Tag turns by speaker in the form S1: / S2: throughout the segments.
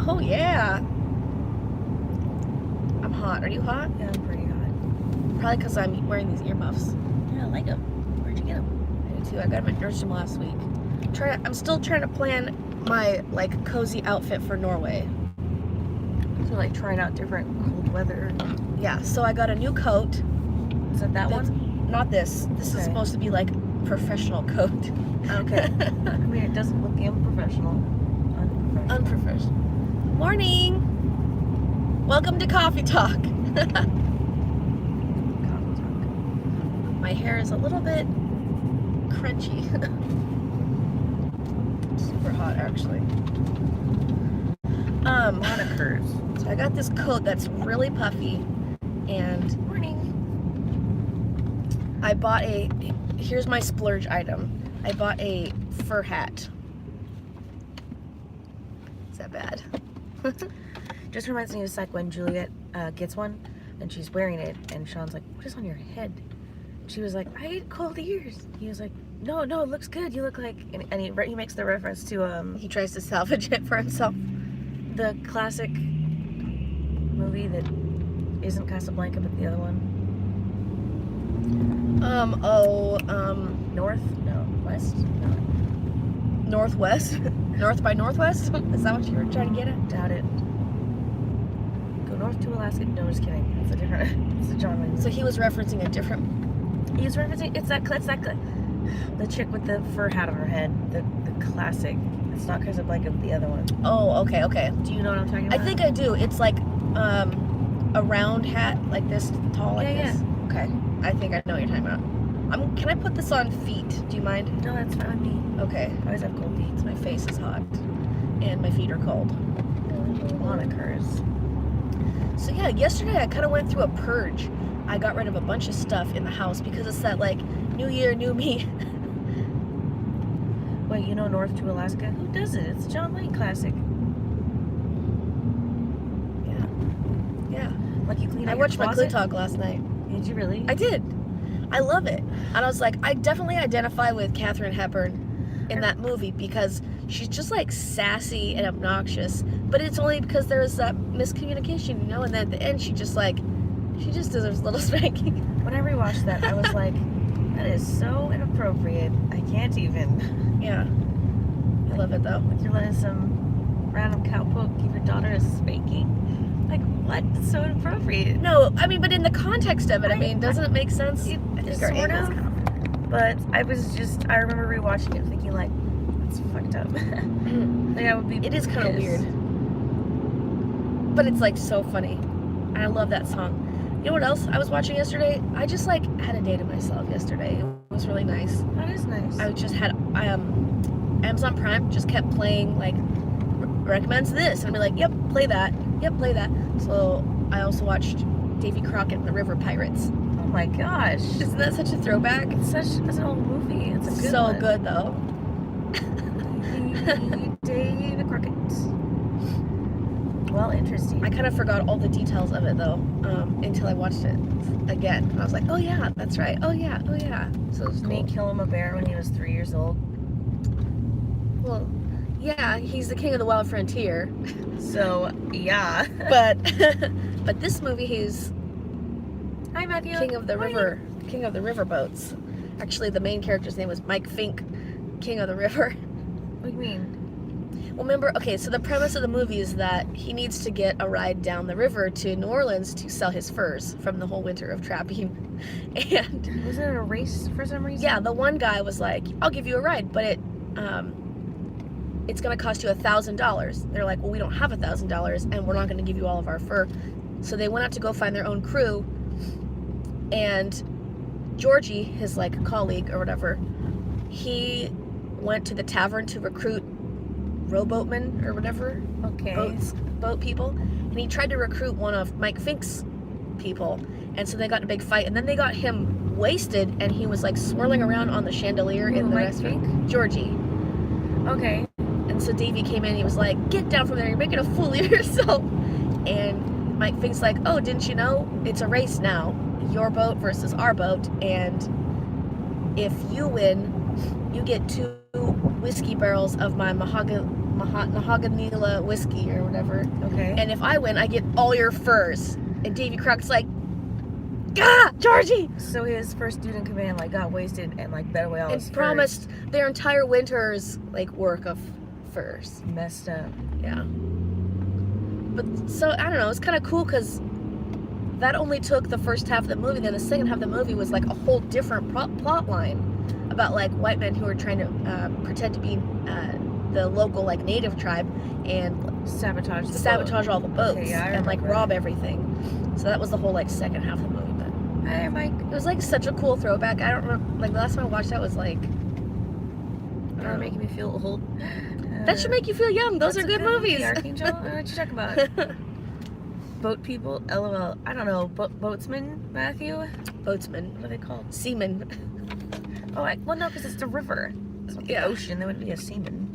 S1: Oh, yeah. I'm hot. Are you hot?
S2: Yeah, I'm pretty hot.
S1: Probably because I'm wearing these earmuffs.
S2: Yeah, I like them. Where'd you get them?
S1: I do too. I got them at Nordstrom last week. I'm still trying to plan my, like, cozy outfit for Norway.
S2: So, like, trying out different cold weather.
S1: Yeah, so I got a new coat.
S2: Is that one?
S1: Not this. This is supposed to be, like, professional coat.
S2: Okay. I mean, it doesn't look unprofessional.
S1: Unprofessional. Morning! Welcome to Coffee Talk.
S2: Coffee talk.
S1: My hair is a little bit crunchy. Super hot, actually.
S2: Monikers.
S1: So I got this coat that's really puffy, and I bought here's my splurge item. I bought a fur hat. Is that bad?
S2: Just reminds me of like when Juliet gets one and she's wearing it, and Sean's like, "What is on your head?" She was like, "I ate cold ears." He was like, No, it looks good. You look like," and he makes the reference to
S1: he tries to salvage it for himself.
S2: The classic movie that isn't Casablanca but the other one. North? No. West? No.
S1: Northwest? North by Northwest? Is that what you were trying to get at?
S2: Doubt it. Go north to Alaska. No, just kidding. It's a different. It's a John Wayne.
S1: So he was referencing a different.
S2: He was referencing. It's that the chick with the fur hat on her head. The classic. It's not Casablanca, but the other one.
S1: Oh, okay.
S2: Do you know what I'm talking about?
S1: I think I do. It's like a round hat, like this tall, like this.
S2: Yeah.
S1: Okay. I think I know what you're talking about. Can I put this on feet? Do you mind?
S2: No, that's fine with me.
S1: Okay.
S2: I always have cold feet.
S1: My face is hot, and my feet are cold.
S2: Monikers.
S1: So yeah, yesterday I kind of went through a purge. I got rid of a bunch of stuff in the house because it's that like new year, new me.
S2: Wait, you know North to Alaska? Who does it? It's a John Wayne classic.
S1: Yeah.
S2: Like you clean out
S1: I
S2: your
S1: watched
S2: closet?
S1: my Clue Talk last night.
S2: Did you really?
S1: I did. I love it. And I was like, I definitely identify with Katharine Hepburn in that movie because she's just like sassy and obnoxious. But it's only because there was that miscommunication, you know? And then at the end, she just deserves a little spanking.
S2: When I rewatched that, I was like, that is so inappropriate. I can't even.
S1: Yeah. I love it though.
S2: Like you're letting some random cowpoke give your daughter a spanking. Like, what? It's so inappropriate.
S1: No, I mean, but in the context of it, I mean, doesn't it make sense?
S2: I think
S1: our
S2: sort
S1: angles
S2: of. But I remember rewatching it thinking, like, that's fucked up. Like, I would be.
S1: It is kind of weird. But it's, like, so funny. And I love that song. You know what else I was watching yesterday? I just, like, had a day to myself yesterday. It was really nice.
S2: That is nice.
S1: I just had, Amazon Prime just kept playing, like, recommends this. And I'd be like, yep, play that. Yep, play that. So I also watched Davy Crockett and the River Pirates.
S2: Oh my gosh.
S1: Isn't that such a throwback?
S2: It's an old movie. It's a good
S1: so
S2: one.
S1: good though.
S2: Davy Crockett. Well, interesting.
S1: I kind of forgot all the details of it though, until I watched it again. And I was like, oh yeah, that's right. Oh yeah. So it was
S2: Didn't he kill him a bear when he was 3 years old?
S1: Well, yeah, he's the king of the wild frontier.
S2: So, yeah.
S1: but this movie, he's
S2: Hi, Matthew.
S1: king of the river boats. Actually, the main character's name was Mike Fink, king of the river.
S2: What do you mean?
S1: Well, remember, okay, so the premise of the movie is that he needs to get a ride down the river to New Orleans to sell his furs from the whole winter of trapping. And
S2: was it a race for some reason?
S1: yeah, the one guy was like, I'll give you a ride, but it's going to cost you $1,000. They're like, well, we don't have $1,000 and we're not going to give you all of our fur. So they went out to go find their own crew, and Georgie, his like colleague or whatever, he went to the tavern to recruit rowboatmen or whatever.
S2: Okay.
S1: Boat people. And he tried to recruit one of Mike Fink's people. And so they got in a big fight, and then they got him wasted, and he was like swirling around on the chandelier in the
S2: Mike
S1: restaurant.
S2: Fink?
S1: Georgie.
S2: Okay.
S1: And so Davey came in and he was like, get down from there, you're making a fool of yourself. And Mike Fink's like, oh, didn't you know? It's a race now. Your boat versus our boat. And if you win, you get 2 whiskey barrels of my mahogany Mahaganila whiskey or whatever.
S2: Okay.
S1: And if I win, I get all your furs. And Davy Croc's like, "Gah, Georgie!"
S2: So his first dude in command like got wasted and like bet away all his
S1: And
S2: furs.
S1: promised their entire winter's like work of furs.
S2: Messed up.
S1: Yeah. But so I don't know. It's kind of cool because that only took the first half of the movie. Then the second half of the movie was like a whole different plot line about like white men who were trying to pretend to be the local like native tribe and
S2: sabotage
S1: all the boats
S2: Okay, yeah, I
S1: and like
S2: remember.
S1: rob everything. So that was the whole like second half of the movie. But
S2: Hi, Mike.
S1: it was like such a cool throwback. I don't remember, like the last time I watched that was like,
S2: You're making me feel old.
S1: that should make you feel young. Those are
S2: That's a
S1: good movies.
S2: Archangel. What you talking about? Boat people. LOL. I don't know. Boatsman. Matthew.
S1: Boatsman,
S2: What are they called?
S1: seaman.
S2: Oh, well, no, because it's the river. It's not the
S1: Yeah.
S2: ocean. That would be a seaman.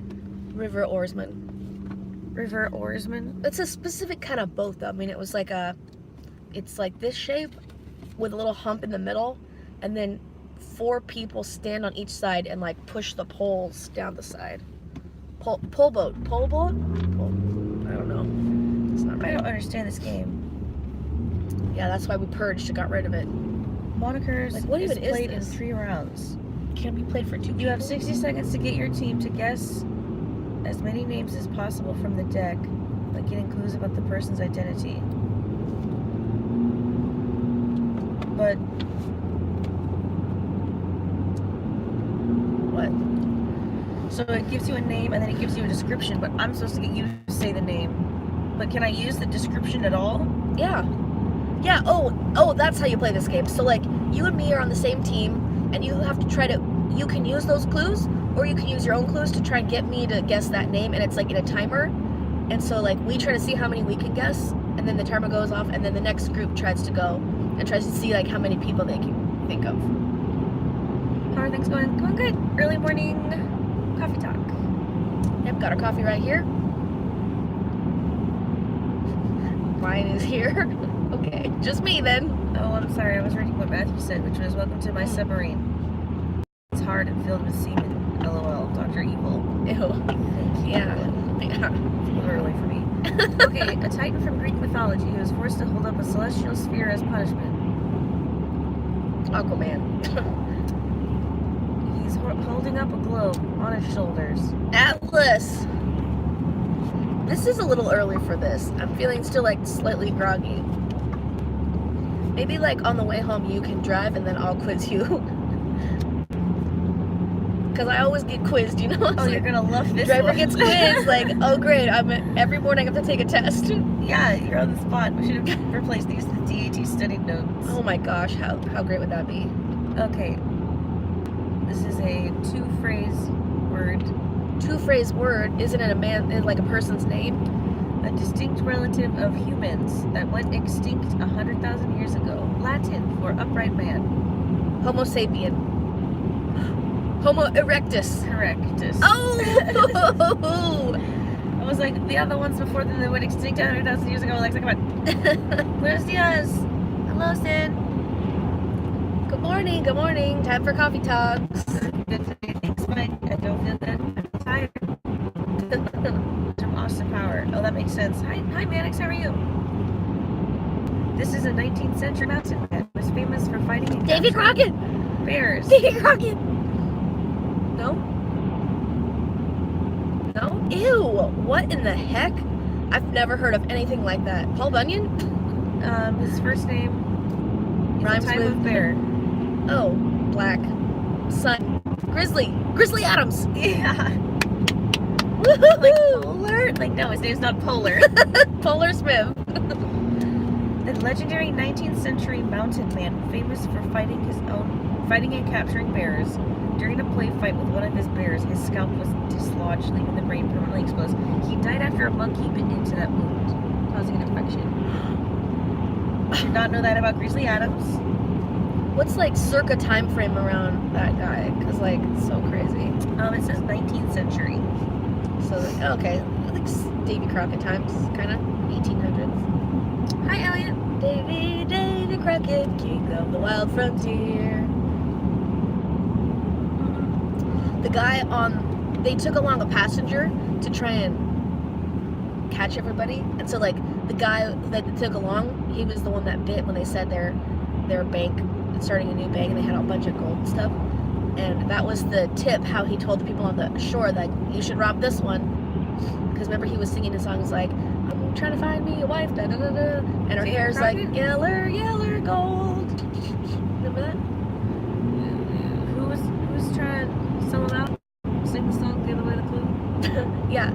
S1: River oarsman.
S2: River oarsman.
S1: It's a specific kind of boat though. I mean, it's like this shape with a little hump in the middle, and then 4 people stand on each side and like push the poles down the side. Pole boat. I don't know. It's not
S2: I
S1: right.
S2: don't understand this game.
S1: Yeah, that's why we purged and got rid of it.
S2: Monikers
S1: Like, what
S2: is
S1: even is
S2: played in
S1: this?
S2: 3 rounds.
S1: Can't be played for 2 people.
S2: You have 60 seconds to get your team to guess as many names as possible from the deck, like getting clues about the person's identity. But
S1: What?
S2: so it gives you a name and then it gives you a description, but I'm supposed to get you to say the name. But can I use the description at all?
S1: Yeah. Yeah, oh, that's how you play this game. So like you and me are on the same team and you have to try to, you can use those clues or you can use your own clues to try and get me to guess that name, and it's like in a timer. And so like we try to see how many we can guess, and then the timer goes off, and then the next group tries to go and tries to see like how many people they can think of.
S2: How are things going? Going good. Early morning coffee talk.
S1: Yep, got our coffee right here. Mine is here. Okay, just me then.
S2: Oh, I'm sorry. I was reading what Matthew said, which was welcome to my submarine. It's hard and filled with semen. LOL. Dr. Evil.
S1: Ew.
S2: Thank you.
S1: Yeah.
S2: It's a little early for me. Okay, a titan from Greek mythology who is forced to hold up a celestial sphere as punishment.
S1: Aquaman.
S2: He's holding up a globe on his shoulders.
S1: Atlas. This is a little early for this. I'm feeling still like slightly groggy. Maybe like on the way home you can drive and then I'll quiz you. Because I always get quizzed, you know?
S2: Oh, you're gonna love this
S1: Driver
S2: one.
S1: gets quizzed, like, oh great, every morning I have to take a test.
S2: Yeah, you're on the spot. We should have replaced these with the DAT study notes.
S1: Oh my gosh, how great would that be?
S2: Okay. This is a 2-phrase word.
S1: 2-phrase word, isn't it like a person's name?
S2: A distinct relative of humans that went extinct 100,000 years ago. Latin for upright man.
S1: Homo sapien. Homo erectus.
S2: Correctus.
S1: Oh!
S2: I was like, the other ones before them that went extinct 100,000 years ago. Alexa, come on. Buenos dias. Hello, Sid.
S1: Good morning, good morning. Time for coffee talks.
S2: Good today. Thanks, Mike. I don't feel good. I feel tired. From Austin Power. Oh, that makes sense. Hi, Mannix. How are you? This is a 19th century mountain man who was famous for fighting and
S1: Davy
S2: capturing
S1: Crockett!
S2: bears.
S1: Davy Crockett! No? No? Ew! What in the heck? I've never heard of anything like that. Paul Bunyan?
S2: His first name is
S1: Rhymes
S2: a type
S1: with
S2: of bear.
S1: Oh, black. Sun. Grizzly Adams!
S2: Yeah.
S1: Woohoo!
S2: Like Polar? Like, no, his name's not Polar.
S1: Polar Smith.
S2: The legendary 19th century mountain man famous for fighting and capturing bears. During a play fight with one of his bears, his scalp was dislodged, leaving the brain permanently exposed. He died after a monkey bit into that wound, causing an infection. Did not know that about Grizzly Adams.
S1: What's like circa time frame around that guy? Because like it's so crazy.
S2: It says 19th century.
S1: So okay, like Davy Crockett times, kind of 1800s.
S2: Hi, Elliot.
S1: Davy Crockett, king of the wild frontier. The guy they took along a passenger to try and catch everybody. And so like the guy that they took along, he was the one that bit when they said their bank, starting a new bank, and they had a bunch of gold and stuff. And that was the tip, how he told the people on the shore that you should rob this one. Because remember, he was singing his songs like, I'm trying to find me a wife, da da da da. And her hair's like, yeller, yeller gold. Remember that?
S2: Who's trying to sell it out? Sing the song, Give Away the Clue?
S1: Yeah.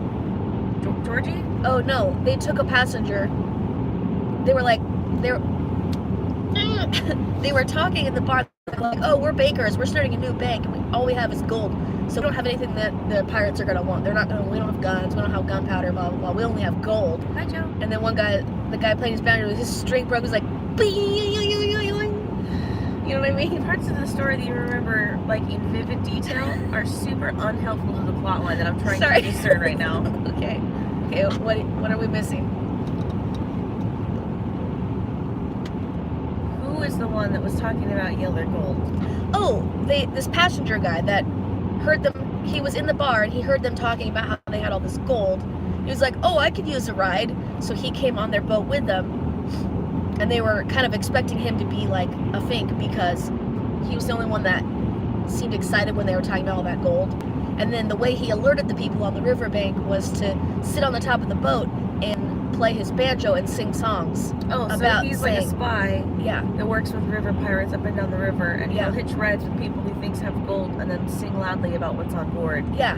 S2: Georgie?
S1: Oh no, they took a passenger. They were like, they were talking in the bar like, oh, we're bakers, we're starting a new bank, and all we have is gold, so we don't have anything that the pirates are gonna want. We don't have guns, we don't have gunpowder, blah blah blah. We only have gold.
S2: Hi, Joe.
S1: And then one guy, the guy playing his banjo, his string broke. Was like, you know what I mean?
S2: Parts of the story that you remember, like in vivid detail, are super unhelpful to the plot line that I'm trying to discern right now.
S1: Okay. What are we missing?
S2: Who is the one that was talking about Yeller Gold?
S1: Oh, this passenger guy that heard them. He was in the bar and he heard them talking about how they had all this gold. He was like, oh, I could use a ride. So he came on their boat with them. And they were kind of expecting him to be like a fink because he was the only one that seemed excited when they were talking about all that gold. And then the way he alerted the people on the riverbank was to sit on the top of the boat and play his banjo and sing songs.
S2: Oh,
S1: about
S2: so he's like a spy that works with river pirates up and down the river, and he'll hitch rides with people he thinks have gold and then sing loudly about what's on board.
S1: Yeah,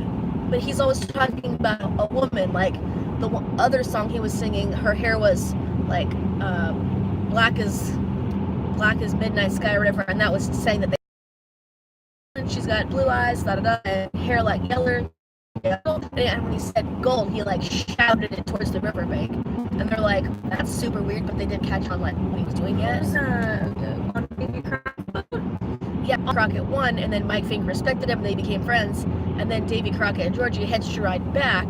S1: but he's always talking about a woman. Like the other song he was singing, her hair was like black as midnight sky or whatever, and that was saying that she's got blue eyes, da da da, and hair like yeller. And when he said gold, he like shouted it towards the riverbank, and they're like, "That's super weird," but they didn't catch on like what he was doing yet. Yeah, Crockett won, and then Mike Fink respected him, and they became friends. And then Davy Crockett and Georgie hitched a ride back.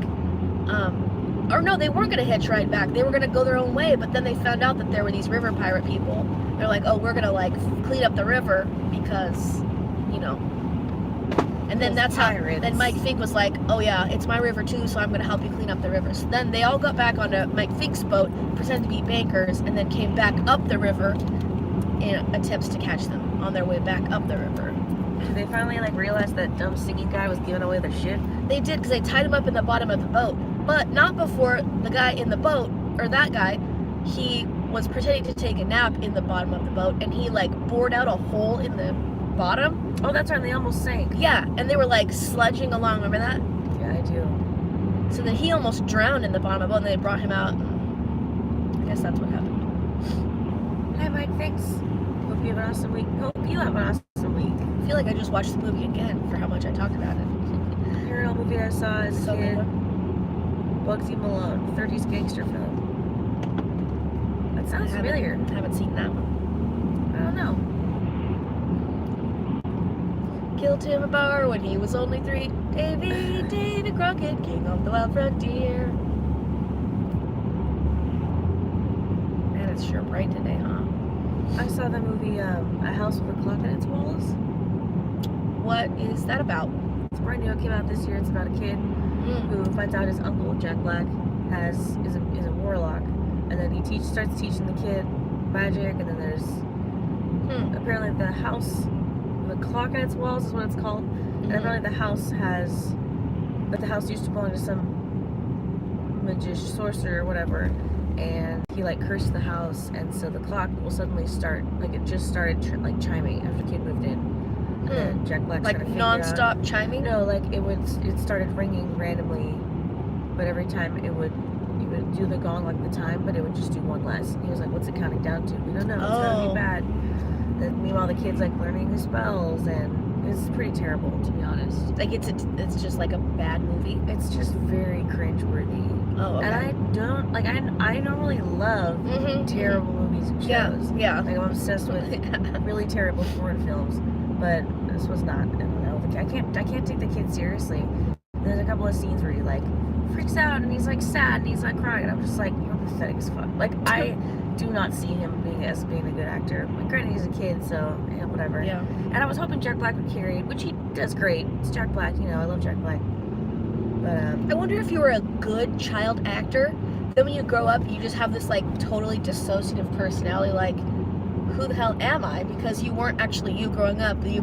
S1: Or no, they weren't gonna hitch a ride back. They were gonna go their own way, but then they found out that there were these river pirate people. They're like, "Oh, we're gonna like clean up the river because, you know." And then that's pirates. How. Then Mike Fink was like, "Oh yeah, it's my river too, so I'm gonna help you clean up the river." So then they all got back onto Mike Fink's boat, pretended to be bankers, and then came back up the river in attempts to catch them on their way back up the river.
S2: Did they finally like realize that dumb singing guy was giving away their shit?
S1: They did, because they tied him up in the bottom of the boat, but not before the guy in the boat, or that guy, he was pretending to take a nap in the bottom of the boat, and he like bored out a hole in the bottom.
S2: Oh, that's right, they almost sank.
S1: Yeah, and they were like sludging along, remember that?
S2: Yeah, I do.
S1: So then he almost drowned in the bottom of the boat, and they brought him out. I guess that's what happened.
S2: Hi, Mike, thanks. Hope you have an awesome week. Hope you have an awesome week.
S1: I feel like I just watched the movie again for how much I talked about it.
S2: Paranormal movie I saw as a kid. Bugsy Malone, 30s gangster film. That sounds familiar.
S1: I haven't seen that one.
S2: I don't know.
S1: Killed him a bar when he was only 3. Davy Crockett, king of the wild frontier. Man, it's sure bright today, huh?
S2: I saw the movie A House with a Clock in Its Walls.
S1: What is that about?
S2: It's brand new. It came out this year. It's about a kid who finds out his uncle Jack Black is a warlock, and then he starts teaching the kid magic. And then there's apparently the house. The Clock in Its Walls is what it's called. And apparently the house used to belong to some magician, sorcerer or whatever, and he like cursed the house, and so the clock will suddenly start, like it just started like chiming after the kid moved in. And then Jack Black's
S1: like
S2: trying to figure out,
S1: non-stop chiming?
S2: No, like it started ringing randomly, but every time it would do the gong like the time, but it would just do one less. And he was like, "What's it counting down to? We don't know. It's gonna be bad." And meanwhile, the kid's like learning his spells, and it's pretty terrible, to be honest.
S1: Like it's just like a bad movie.
S2: It's just very cringeworthy.
S1: Oh, okay.
S2: And I don't like. I normally love terrible movies and shows.
S1: Yeah.
S2: Like I'm obsessed with really terrible foreign films, but this was not. I don't know. I can't take the kid seriously. There's a couple of scenes where he like freaks out and he's like sad and he's like crying, and I'm just like, you're pathetic as fuck. Like I do not see him being a good actor. Like, granted, he's a kid, so yeah, whatever.
S1: Yeah.
S2: And I was hoping Jack Black would carry it, which he does great. It's Jack Black, you know. I love Jack Black. But
S1: I wonder if you were a good child actor, then when you grow up, you just have this like totally dissociative personality. Like, who the hell am I? Because you weren't actually you growing up. You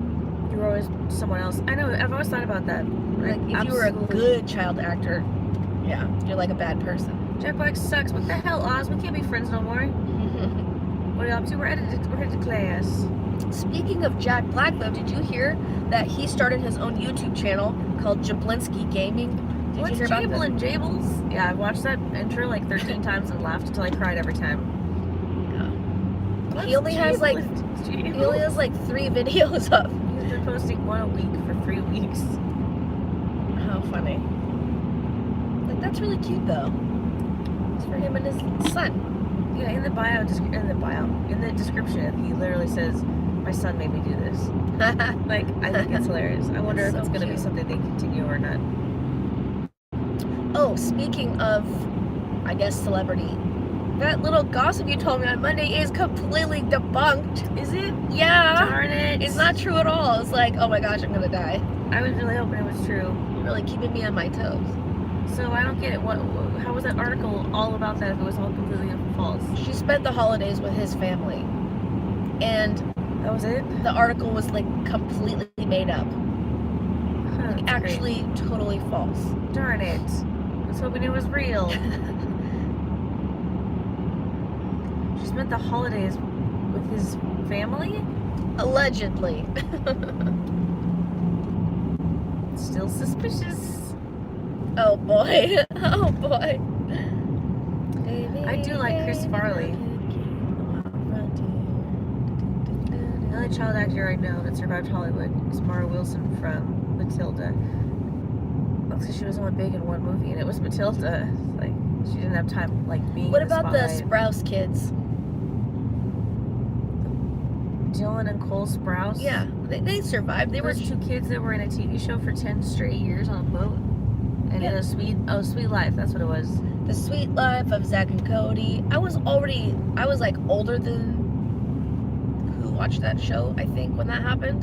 S2: were always someone else. I know. I've always thought about that.
S1: like if you were a good child actor, yeah, you're like a bad person.
S2: Jack Black sucks. What the hell, Oz? We can't be friends no more. What are you up to? We're headed to class.
S1: Speaking of Jack Black, though, did you hear that he started his own YouTube channel called Jablinski Gaming? Did you hear about that?
S2: and Jables? Yeah, I watched that intro like 13 times and laughed until I cried every time.
S1: Yeah. He only has like 3 videos up.
S2: He's been posting one a week for 3 weeks.
S1: How funny. Like, that's really cute, though. It's for him and his son.
S2: Yeah, in the description, he literally says, "My son made me do this." Like, I think it's hilarious. I wonder if it's going to be something they continue or not.
S1: Oh, speaking of, I guess, celebrity, that little gossip you told me on Monday is completely debunked.
S2: Is it?
S1: Yeah.
S2: Darn it.
S1: It's not true at all. It's like, oh my gosh, I'm gonna die.
S2: I was really hoping it was true.
S1: You're really keeping me on my toes.
S2: So I don't get it. How was that article all about that if it was all completely false?
S1: She spent the holidays with his family. And
S2: that was it?
S1: The article was like completely made up.
S2: Huh,
S1: like, actually totally false.
S2: Darn it. I was hoping it was real. She spent the holidays with his family?
S1: Allegedly.
S2: Still suspicious.
S1: Oh boy. Oh boy.
S2: I do like Chris Farley. The only child actor I know that survived Hollywood is Mara Wilson from Matilda. Because she was only big in one movie, and it was Matilda. Like, she didn't have time, like, being
S1: What
S2: in the
S1: about the
S2: spotlight.
S1: Sprouse kids?
S2: Dylan and Cole Sprouse?
S1: Yeah, they survived. They were
S2: 2 kids that were in a TV show for 10 straight years on a boat. And
S1: yeah.
S2: in Sweet Life, that's what it was.
S1: The Sweet Life of Zach and Cody. I was like older than who watched that show, I think, when that happened.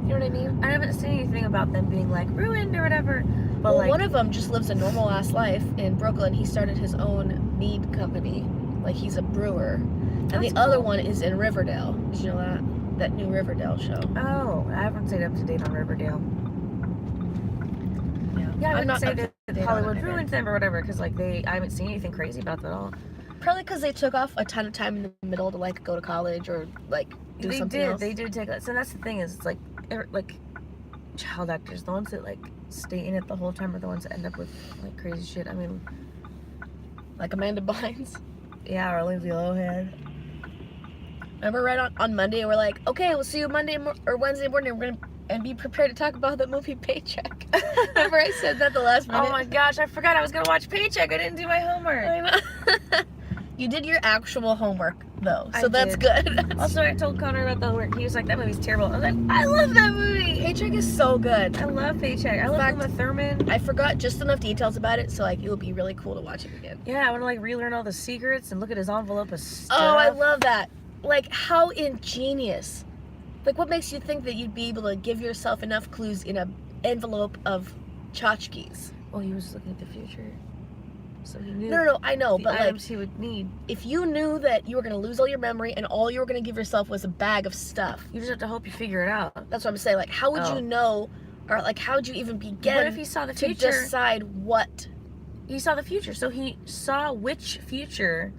S1: You know what I mean?
S2: I haven't seen anything about them being like ruined or whatever. But
S1: well,
S2: like,
S1: one of them just lives a normal ass life in Brooklyn. He started his own mead company. Like, he's a brewer. And the other one is in Riverdale. Did you know that? That new Riverdale show.
S2: Oh, I haven't stayed up to date on Riverdale. Yeah, I wouldn't say that Hollywood ruined them or whatever, because like I haven't seen anything crazy about them at all.
S1: Probably because they took off a ton of time in the middle to like go to college or like do something else.
S2: They did take that. So that's the thing is, it's like child actors, the ones that like stay in it the whole time are the ones that end up with like crazy shit. I mean,
S1: like Amanda Bynes.
S2: Yeah, or Lindsay Lohan.
S1: Remember, right on Monday, we're like, okay, we'll see you Monday or Wednesday morning. We're gonna and be prepared to talk about the movie Paycheck. Remember, I said that the last minute.
S2: Oh my gosh, I forgot I was gonna watch Paycheck. I didn't do my homework.
S1: I know. You did your actual homework though, so that's
S2: did.
S1: good.
S2: Also, I told Connor about the homework. He was like, "That movie's terrible." I was like, "I love that movie.
S1: Paycheck is so good.
S2: I love Paycheck. I love Uma Thurman."
S1: I forgot just enough details about it, so like it would be really cool to watch it again.
S2: Yeah, I want to like relearn all the secrets and look at his envelope of stuff.
S1: Oh, I love that. Like, how ingenious. Like, what makes you think that you'd be able to give yourself enough clues in an envelope of tchotchkes?
S2: Well, he was looking at the future, so he knew.
S1: No, I know,
S2: the
S1: but
S2: items
S1: like,
S2: he would need.
S1: If you knew that you were gonna lose all your memory and all you were gonna give yourself was a bag of stuff,
S2: you just have to hope you figure it out.
S1: That's what I'm saying. Like, how would you know, or like, how would you even begin?
S2: What if he saw the future?
S1: To decide what?
S2: He saw the future, so he saw which future.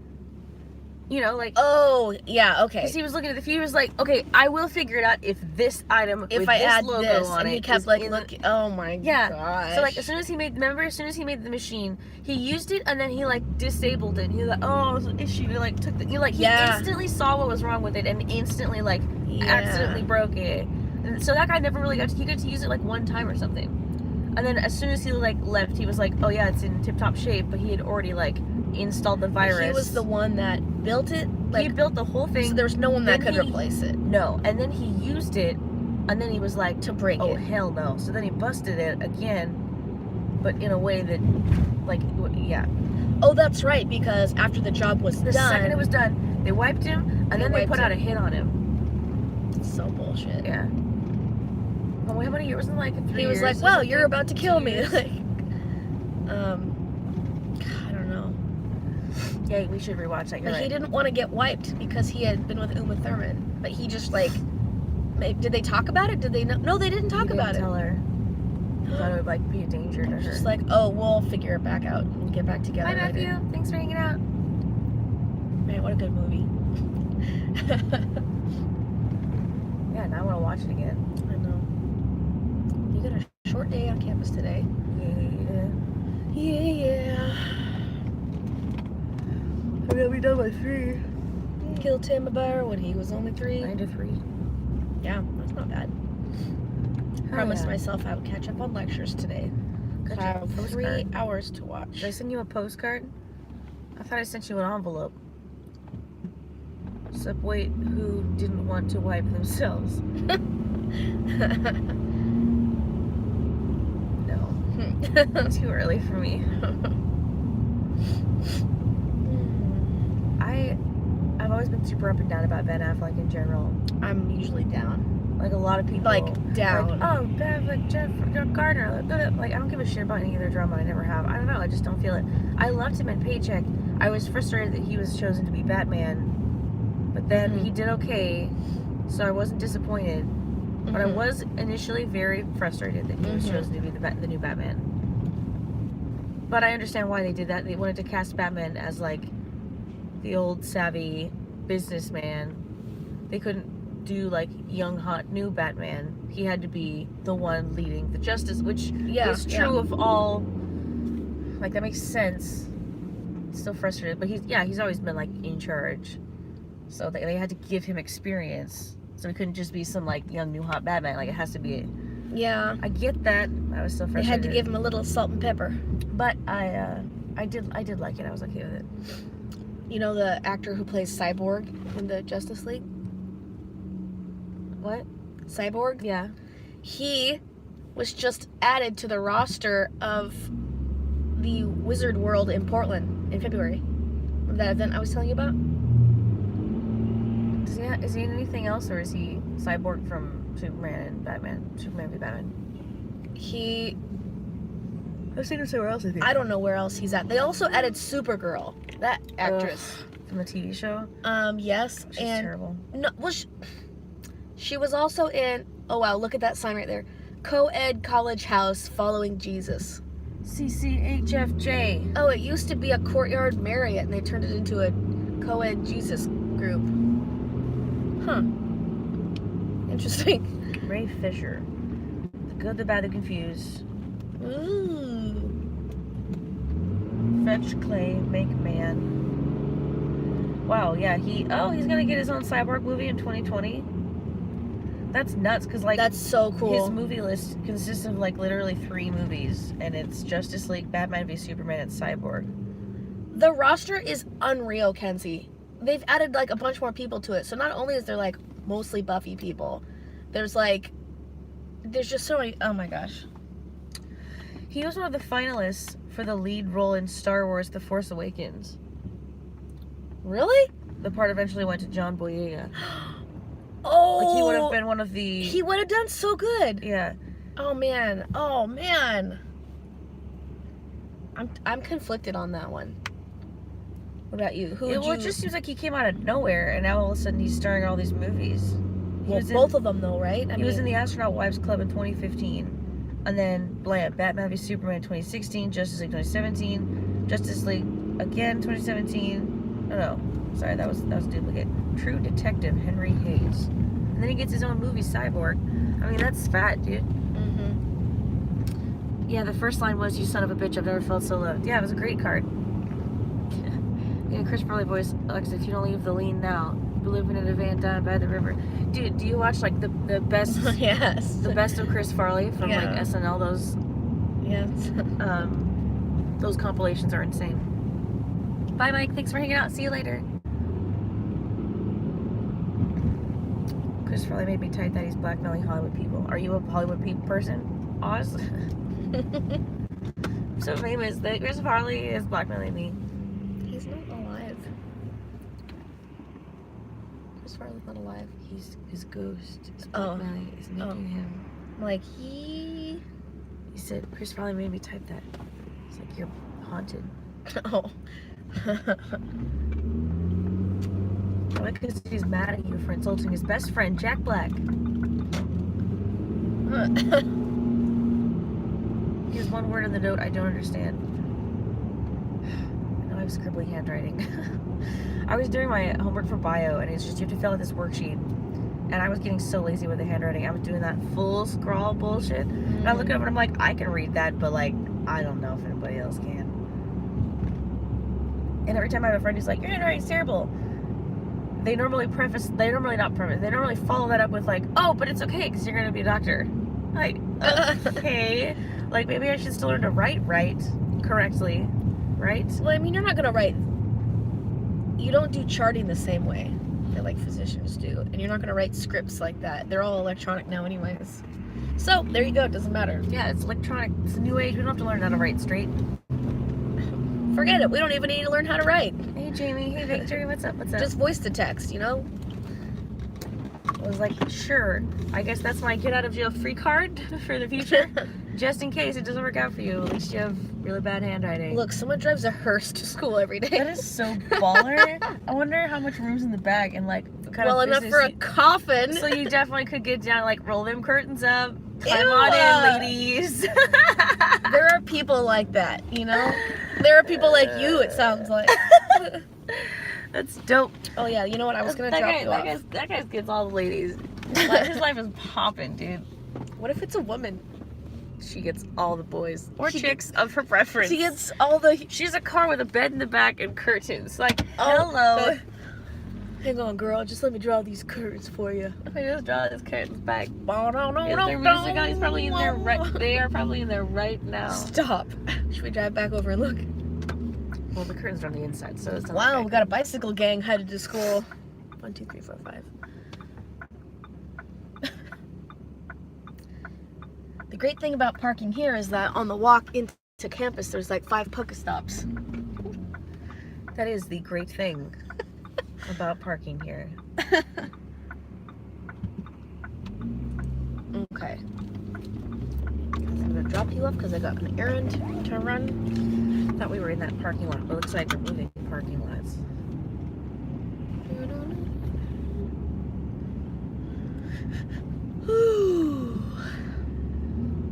S2: You know, like...
S1: Oh, yeah, okay.
S2: Because he was looking at the future, he was like, okay, I will figure it out if this item
S1: if
S2: with
S1: I
S2: this
S1: add
S2: logo
S1: this,
S2: on
S1: and
S2: it.
S1: he kept like looking. Oh my gosh.
S2: So like, as soon as he made the machine, he used it, and then he like disabled it. He was like, oh, there's an issue. He like took the, he instantly saw what was wrong with it, and instantly like accidentally broke it. And so that guy never really got to use it like one time or something. And then as soon as he like left, he was like, oh yeah, it's in tip-top shape, but he had already like installed the virus.
S1: He was the one that built it. Like,
S2: he built the whole thing.
S1: So there was no one that could replace it.
S2: No, and then he used it, and then he was like,
S1: to break it.
S2: Oh hell no! So then he busted it again, but in a way that, like, yeah.
S1: Oh, that's right, because after the job was done,
S2: the second it was done, they wiped him, and then they put out a hit on him.
S1: It's so bullshit.
S2: Yeah. Oh, how many years? Wasn't it like 3 years?
S1: He was like, "Well, you're about to kill me." Like, I don't know.
S2: Yeah, we should rewatch that. You're
S1: But
S2: right.
S1: he didn't want to get wiped because he had been with Uma Thurman. But he just like, did they talk about it? Did they know? No, they didn't talk
S2: He
S1: about
S2: didn't tell her. He thought it would like be a danger to her.
S1: Just like, oh, we'll figure it back out and get back together.
S2: Bye, Matthew.
S1: later.
S2: Thanks for hanging out.
S1: Man, what a good movie.
S2: Yeah, now I want to watch it again.
S1: I know. You got a short day on campus today. Yeah.
S2: I'm gonna be done by 3.
S1: Killed Tim Bear when he was only 3.
S2: 9 to 3.
S1: Yeah, that's not bad. Promised myself I would catch up on lectures today.
S2: Catch
S1: I
S2: up
S1: have
S2: on
S1: 3
S2: postcard.
S1: hours to watch.
S2: Did I send you a postcard? I thought I sent you an envelope. Except wait, who didn't want to wipe themselves? No. Too early for me. I've always been super up and down about Ben Affleck in general.
S1: I'm usually down.
S2: Like a lot of people.
S1: Like, down.
S2: Like, oh, Ben Affleck, Jeff Gardner. Like, I don't give a shit about any of their drama. I never have. I don't know. I just don't feel it. I loved him in Paycheck. I was frustrated that he was chosen to be Batman. But then he did okay. So I wasn't disappointed. But I was initially very frustrated that he was chosen to be the new Batman. But I understand why they did that. They wanted to cast Batman as like the old savvy businessman. They couldn't do like young hot new Batman. He had to be the one leading the justice, which is true of all. Like that makes sense. Still frustrated, but he's always been like in charge. So they had to give him experience. So he couldn't just be some like young new hot Batman. Like it has to be.
S1: Yeah.
S2: I get that. I was still frustrated.
S1: They had to give him a little salt and pepper.
S2: But I did like it. I was okay with it.
S1: You know the actor who plays Cyborg in the Justice League?
S2: What?
S1: Cyborg?
S2: Yeah.
S1: He was just added to the roster of the Wizard World in Portland in February. Remember that event I was telling you about?
S2: Is he in anything else, or is he Cyborg from Superman and Batman? Superman v Batman? I've seen him somewhere else, I think.
S1: I don't know where else he's at. They also added Supergirl, that actress.
S2: From the TV show?
S1: Yes.
S2: She's terrible.
S1: No, well, she was also in, oh wow, look at that sign right there. Co-ed College House Following Jesus.
S2: CCHFJ.
S1: Oh, it used to be a Courtyard Marriott, and they turned it into a co-ed Jesus group. Huh. Interesting.
S2: Ray Fisher. The Good, the Bad, the Confused.
S1: Ooh.
S2: Fetch Clay, Make Man. Wow, yeah, he's gonna get his own Cyborg movie in 2020. That's nuts, because like
S1: that's so cool.
S2: His movie list consists of like literally 3 movies, and it's Justice League, Batman v Superman, and Cyborg.
S1: The roster is unreal, Kenzie. They've added like a bunch more people to it. So not only is there like mostly Buffy people, there's just so many. Oh my gosh.
S2: He was one of the finalists for the lead role in Star Wars The Force Awakens.
S1: Really?
S2: The part eventually went to John Boyega.
S1: Oh,
S2: Like he would have been one of the.
S1: He would have done so good.
S2: Yeah.
S1: Oh man. I'm conflicted on that one. What about you?
S2: It just seems like he came out of nowhere, and now all of a sudden he's starring in all these movies.
S1: Both of them though, right?
S2: He was in the Astronaut Wives Club in 2015, and then Batman v Superman in 2016, Justice League 2017, Justice League again 2017. No, sorry, that was a duplicate. True Detective Henry Hayes, and then he gets his own movie Cyborg. I mean, that's fat, dude. Yeah, the first line was, "You son of a bitch, I've never felt so loved." Yeah, it was a great card. Chris Farley voice, Alexa, if you don't leave the lean now, you'll be living in a van down by the river. Dude, do you watch like the best?
S1: Yes.
S2: The best of Chris Farley from like SNL. Those.
S1: Yes.
S2: Those compilations are insane. Bye, Mike. Thanks for hanging out. See you later. Chris Farley made me tight that he's blackmailing Hollywood people. Are you a Hollywood person? Oz? I'm so famous that Chris Farley is blackmailing me.
S1: He's not alive. Chris Farley's not alive.
S2: He's his ghost. His blackmailing is making him.
S1: Like he
S2: said, Chris Farley made me type that. It's like you're haunted.
S1: Oh.
S2: Probably because he's mad at you for insulting his best friend, Jack Black. He has one word in the note I don't understand. I know I have scribbly handwriting. I was doing my homework for bio, and it's just you have to fill out this worksheet. And I was getting so lazy with the handwriting. I was doing that full scrawl bullshit. And I look at it and I'm like, I can read that, but like, I don't know if anybody else can. And every time I have a friend who's like, your handwriting's terrible, they normally follow that up with like, oh, but it's okay because you're going to be a doctor. Like, okay. Like, maybe I should still learn to write correctly, right?
S1: Well, I mean, you're not going to write. You don't do charting the same way that like physicians do. And you're not going to write scripts like that. They're all electronic now anyways. So, there you go. It doesn't matter.
S2: Yeah, it's electronic. It's a new age. We don't have to learn how to write straight.
S1: Forget it. We don't even need to learn how to write.
S2: Hey, Jamie. Hey, Victory. What's up?
S1: Just voice to text, you know?
S2: I was like, sure. I guess that's my get out of jail free card for the future. Just in case it doesn't work out for you. At least you have really bad handwriting.
S1: Look, someone drives a hearse to school every day.
S2: That is so baller. I wonder how much room's in the back and like what kind
S1: well,
S2: of
S1: enough for a coffin.
S2: So you definitely could get down, like roll them curtains up. Climb
S1: Ew.
S2: on in, ladies.
S1: There are people like that, you know? There are people like you, it sounds like.
S2: That's dope.
S1: Oh yeah, you know what? I was gonna drop you off.
S2: That guy gets all the ladies. His life is popping, dude.
S1: What if it's a woman?
S2: She gets all the boys or
S1: She
S2: chicks of her preference.
S1: She gets all the.
S2: She's a car with a bed in the back and curtains. Like,
S1: Oh,
S2: hello.
S1: Hang on, girl. Just let me draw these curtains for you.
S2: Let me just draw this curtains back. Is
S1: No,
S2: there music on? He's probably in there right. They are probably in there right now.
S1: Stop. Should we drive back over and look?
S2: Well, the curtains are on the inside, so it's not.
S1: Wow, we got a bicycle gang headed to school. 1, 2, 3, 4, 5. The great thing about parking here is that on the walk into campus, there's like 5 Pokestops.
S2: That is the great thing about parking here.
S1: Okay. I'm gonna drop you off because I got an errand to run.
S2: I thought we were in that parking lot, but it looks like we're moving parking lots.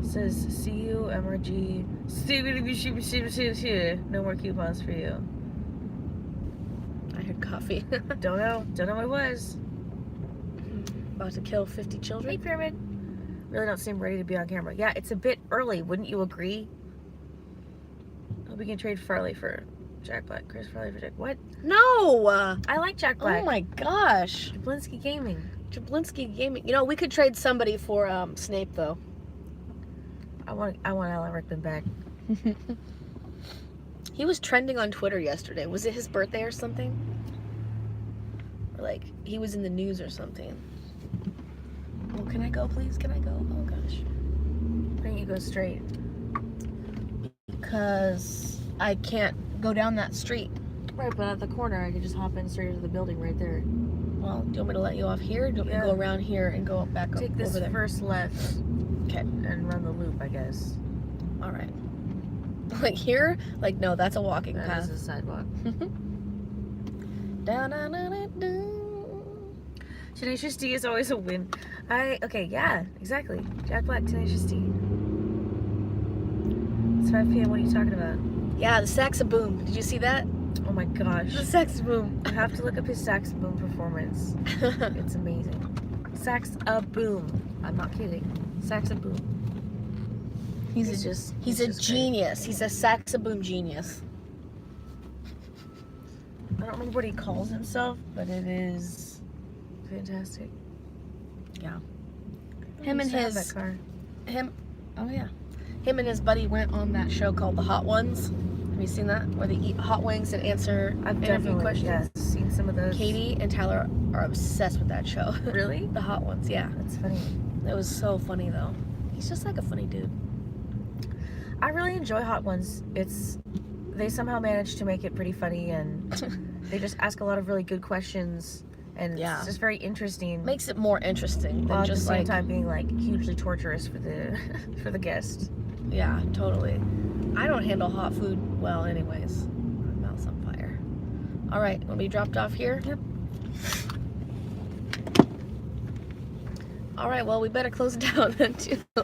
S2: Says, see you, MRG. No more coupons for you.
S1: I heard coffee.
S2: Don't know what it was.
S1: About to kill 50
S2: Hey,
S1: children.
S2: Pyramid. Really don't seem ready to be on camera. Yeah, it's a bit early, wouldn't you agree? Oh, we can trade Farley for Jack Black. Chris Farley for Jack. What?
S1: No!
S2: I like Jack Black.
S1: Oh my gosh.
S2: Jablinski Gaming.
S1: Jablinski Gaming. You know, we could trade somebody for Snape though.
S2: I want Alan Rickman back.
S1: He was trending on Twitter yesterday. Was it his birthday or something? Or like he was in the news or something. Oh, can I go, please? Can I go? Oh gosh.
S2: Why don't you go straight?
S1: Because I can't go down that street.
S2: Right, but at the corner, I could just hop in straight into the building right there.
S1: Well, do you want me to let you off here? Or do you want me to go around here and go back
S2: Take this
S1: over there?
S2: first left.
S1: Okay.
S2: And run the loop, I guess.
S1: All right. Like here? Like no, that's a walking
S2: That
S1: path.
S2: is a sidewalk. Tenacious D is always a win. Okay, yeah, exactly. Jack Black, Tenacious D. It's 5 p.m. What are you talking about?
S1: Yeah, the Saxaboom. Did you see that?
S2: Oh my gosh.
S1: The Saxaboom.
S2: You have to look up his saxophone performance. It's amazing. Sax-a-boom. I'm not kidding. Sax-a-boom.
S1: He's a
S2: just
S1: genius. He's a Saxaboom genius.
S2: I don't remember what he calls himself, but it is fantastic.
S1: Yeah.
S2: I
S1: Him and
S2: used to have
S1: his
S2: that car.
S1: Oh yeah. Him and his buddy went on that show called The Hot Ones. Have you seen that? Where they eat hot wings and answer interview questions.
S2: Yeah, seen some of those.
S1: Katie and Tyler are obsessed with that show.
S2: Really?
S1: The Hot Ones, yeah.
S2: That's funny.
S1: It was so funny though. He's just like a funny dude.
S2: I really enjoy Hot Ones. They somehow manage to make it pretty funny, and they just ask a lot of really good questions, and
S1: Yeah.
S2: it's just very interesting.
S1: Makes it more interesting
S2: while
S1: than
S2: at the
S1: just
S2: same
S1: like
S2: time being like hugely torturous for the for the guest.
S1: yeah, totally. I don't handle hot food well anyways. My mouth's on fire. All right, want to be dropped off here?
S2: Yep.
S1: All right, well, we better close it down then too.